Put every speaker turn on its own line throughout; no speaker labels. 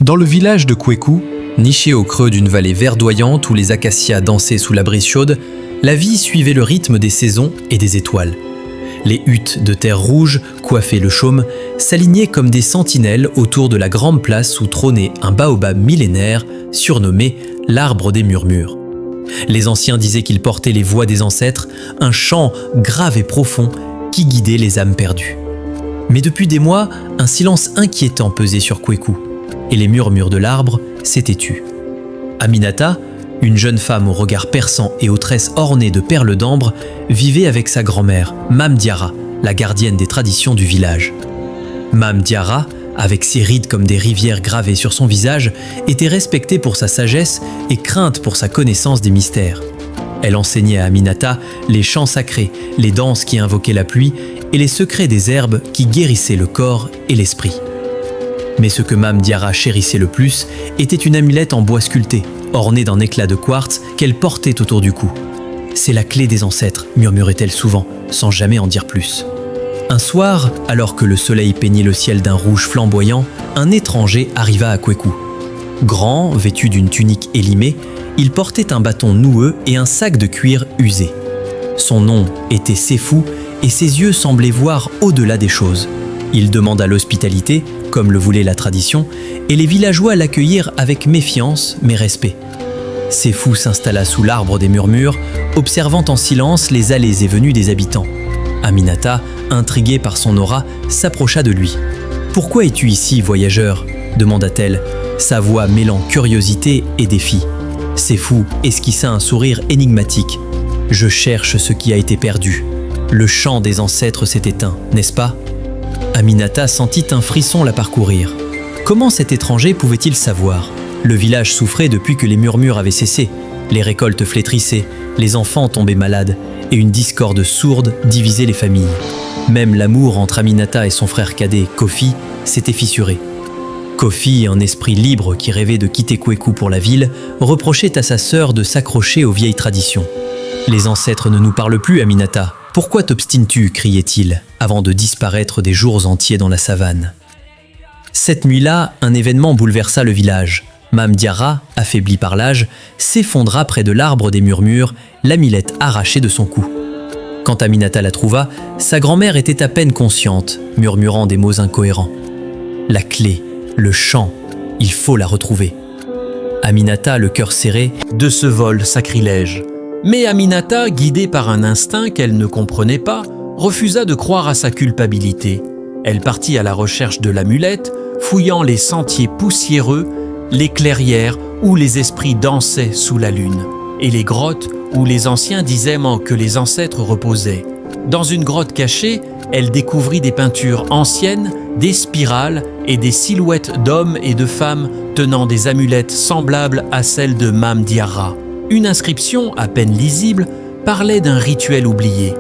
Dans le village de Kweku, niché au creux d'une vallée verdoyante où les acacias dansaient sous la brise chaude, la vie suivait le rythme des saisons et des étoiles. Les huttes de terre rouge, coiffées le chaume, s'alignaient comme des sentinelles autour de la grande place où trônait un baobab millénaire surnommé l'arbre des murmures. Les anciens disaient qu'il portait les voix des ancêtres, un chant grave et profond qui guidait les âmes perdues. Mais depuis des mois, un silence inquiétant pesait sur Kweku, et les murmures de l'arbre s'étaient tus. Aminata, une jeune femme au regard perçant et aux tresses ornées de perles d'ambre, vivait avec sa grand-mère, Mame Diarra, la gardienne des traditions du village. Mame Diarra, avec ses rides comme des rivières gravées sur son visage, était respectée pour sa sagesse et crainte pour sa connaissance des mystères. Elle enseignait à Aminata les chants sacrés, les danses qui invoquaient la pluie et les secrets des herbes qui guérissaient le corps et l'esprit. Mais ce que Mame Diarra chérissait le plus était une amulette en bois sculpté, ornée d'un éclat de quartz qu'elle portait autour du cou. « C'est la clé des ancêtres », murmurait-elle souvent, sans jamais en dire plus. Un soir, alors que le soleil peignait le ciel d'un rouge flamboyant, un étranger arriva à Kweku. Grand, vêtu d'une tunique élimée, il portait un bâton noueux et un sac de cuir usé. Son nom était Sefou et ses yeux semblaient voir au-delà des choses. Il demanda l'hospitalité, comme le voulait la tradition, et les villageois l'accueillirent avec méfiance mais respect. Sefou s'installa sous l'arbre des murmures, observant en silence les allées et venues des habitants. Aminata, intriguée par son aura, s'approcha de lui. « Pourquoi es-tu ici, voyageur ?» demanda-t-elle, sa voix mêlant curiosité et défi. Sefou esquissa un sourire énigmatique. « Je cherche ce qui a été perdu. Le chant des ancêtres s'est éteint, n'est-ce pas ?» Aminata sentit un frisson la parcourir. Comment cet étranger pouvait-il savoir ? Le village souffrait depuis que les murmures avaient cessé. Les récoltes flétrissaient, les enfants tombaient malades, et une discorde sourde divisait les familles. Même l'amour entre Aminata et son frère cadet, Kofi, s'était fissuré. Kofi, un esprit libre qui rêvait de quitter Kweku pour la ville, reprochait à sa sœur de s'accrocher aux vieilles traditions. « Les ancêtres ne nous parlent plus, Aminata. Pourquoi t'obstines-tu » criait-il, avant de disparaître des jours entiers dans la savane. Cette nuit-là, un événement bouleversa le village. Mame Diarra, affaiblie par l'âge, s'effondra près de l'arbre des murmures, l'amulette arrachée de son cou. Quand Aminata la trouva, sa grand-mère était à peine consciente, murmurant des mots incohérents. La clé, le chant, il faut la retrouver. Aminata, le cœur serré,
de ce vol sacrilège. Mais Aminata, guidée par un instinct qu'elle ne comprenait pas, refusa de croire à sa culpabilité. Elle partit à la recherche de l'amulette, fouillant les sentiers poussiéreux, les clairières où les esprits dansaient sous la lune, et les grottes où les anciens disaient que les ancêtres reposaient. Dans une grotte cachée, elle découvrit des peintures anciennes, des spirales et des silhouettes d'hommes et de femmes tenant des amulettes semblables à celles de Mame Diarra. Une inscription, à peine lisible, parlait d'un rituel oublié.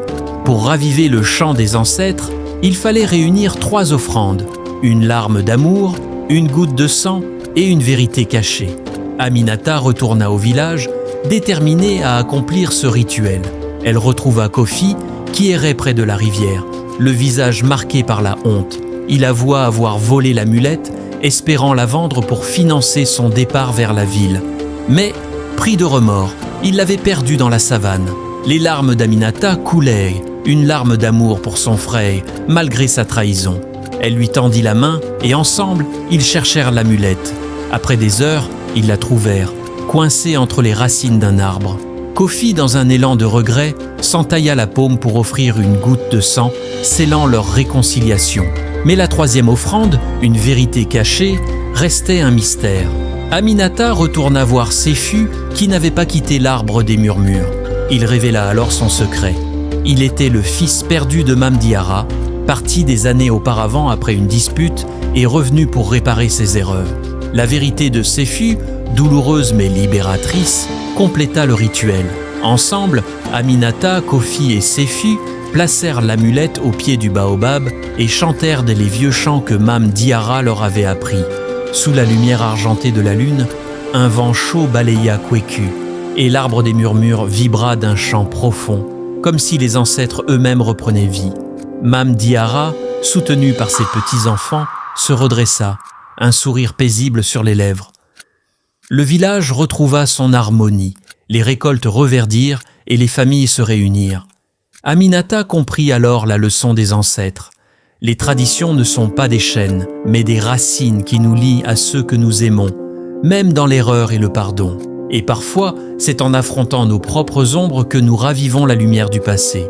Pour raviver le chant des ancêtres, il fallait réunir 3 offrandes, une larme d'amour, une goutte de sang et une vérité cachée. Aminata retourna au village, déterminée à accomplir ce rituel. Elle retrouva Kofi, qui errait près de la rivière, le visage marqué par la honte. Il avoua avoir volé l'amulette, espérant la vendre pour financer son départ vers la ville. Mais, pris de remords, il l'avait perdue dans la savane. Les larmes d'Aminata coulaient, une larme d'amour pour son frère, malgré sa trahison. Elle lui tendit la main et ensemble, ils cherchèrent l'amulette. Après des heures, ils la trouvèrent, coincée entre les racines d'un arbre. Kofi, dans un élan de regret, s'entailla la paume pour offrir une goutte de sang, scellant leur réconciliation. Mais la 3e offrande, une vérité cachée, restait un mystère. Aminata retourna voir Sefou, qui n'avait pas quitté l'arbre des murmures. Il révéla alors son secret. Il était le fils perdu de Mame Diarra, parti des années auparavant après une dispute et revenu pour réparer ses erreurs. La vérité de Sefou, douloureuse mais libératrice, compléta le rituel. Ensemble, Aminata, Kofi et Sefou placèrent l'amulette au pied du baobab et chantèrent les vieux chants que Mame Diarra leur avait appris. Sous la lumière argentée de la lune, un vent chaud balaya Kweku, et l'arbre des murmures vibra d'un chant profond, comme si les ancêtres eux-mêmes reprenaient vie. Mame Diarra, soutenue par ses petits-enfants, se redressa, un sourire paisible sur les lèvres. Le village retrouva son harmonie, les récoltes reverdirent et les familles se réunirent. Aminata comprit alors la leçon des ancêtres. Les traditions ne sont pas des chaînes, mais des racines qui nous lient à ceux que nous aimons, même dans l'erreur et le pardon. Et parfois, c'est en affrontant nos propres ombres que nous ravivons la lumière du passé.